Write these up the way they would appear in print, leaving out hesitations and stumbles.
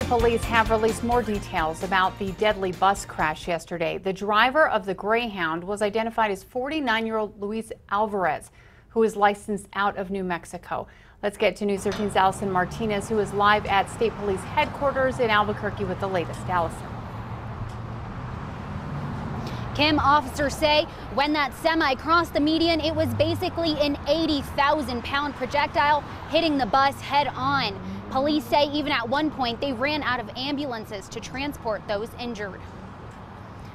Police have released more details about the deadly bus crash yesterday. The driver of the Greyhound was identified as 49-year-old Luis Alvarez, who is licensed out of New Mexico. Let's get to News 13's Allison Martinez, who is live at State Police headquarters in Albuquerque with the latest. Allison. Kim, officers say when that semi crossed the median, it was basically an 80,000-pound projectile hitting the bus head on. Police say even at one point they ran out of ambulances to transport those injured.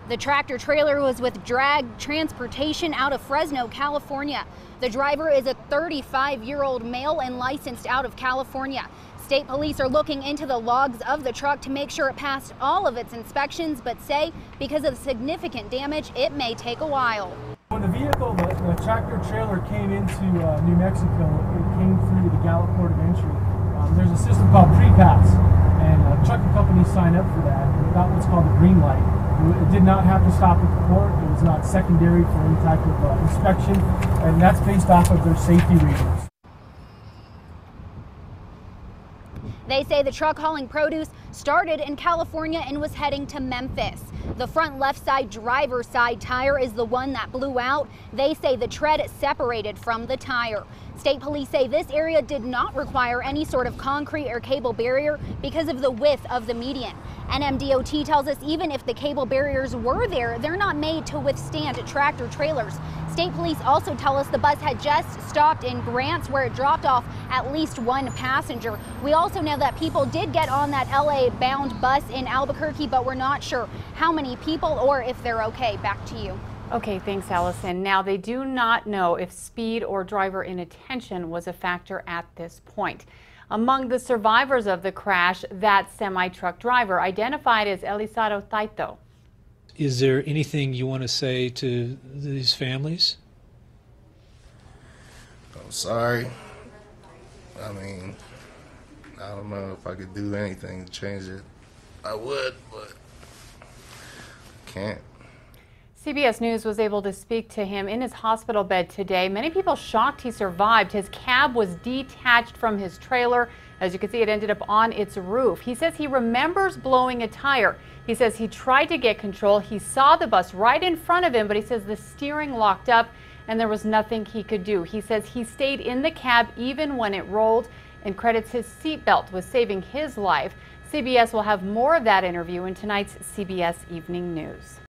The tractor trailer was with drag transportation out of Fresno, California. The driver is a 35-year-old male and licensed out of California. State police are looking into the logs of the truck to make sure it passed all of its inspections, but say because of significant damage, it may take a while. When the vehicle, the tractor trailer came into New Mexico, it came through the Gallup port of entry. There's a system called pre-pass, and trucking companies sign up for that. And got what's called the green light. It did not have to stop at the port. It was not secondary for any type of inspection, and that's based off of their safety readings. They say the truck hauling produce started in California and was heading to Memphis. The front left side driver's side tire is the one that blew out. They say the tread separated from the tire. State police say this area did not require any sort of concrete or cable barrier because of the width of the median. NMDOT tells us even if the cable barriers were there, they're not made to withstand tractor trailers. State police also tell us the bus had just stopped in Grants, where it dropped off at least one passenger. We also know that people did get on that LA-bound bus in Albuquerque, but we're not sure how many people or if they're okay. Back to you. Okay, thanks, Allison. Now, they do not know if speed or driver inattention was a factor at this point. Among the survivors of the crash, that semi-truck driver identified as Elisaro Taito. Is there anything you want to say to these families? I'm sorry. I mean, I don't know if I could do anything to change it. I would, but can't. CBS News was able to speak to him in his hospital bed today. Many people shocked he survived. His cab was detached from his trailer. As you can see, it ended up on its roof. He says he remembers blowing a tire. He says he tried to get control. He saw the bus right in front of him, but he says the steering locked up and there was nothing he could do. He says he stayed in the cab even when it rolled and credits his seatbelt with saving his life. CBS will have more of that interview in tonight's CBS Evening News.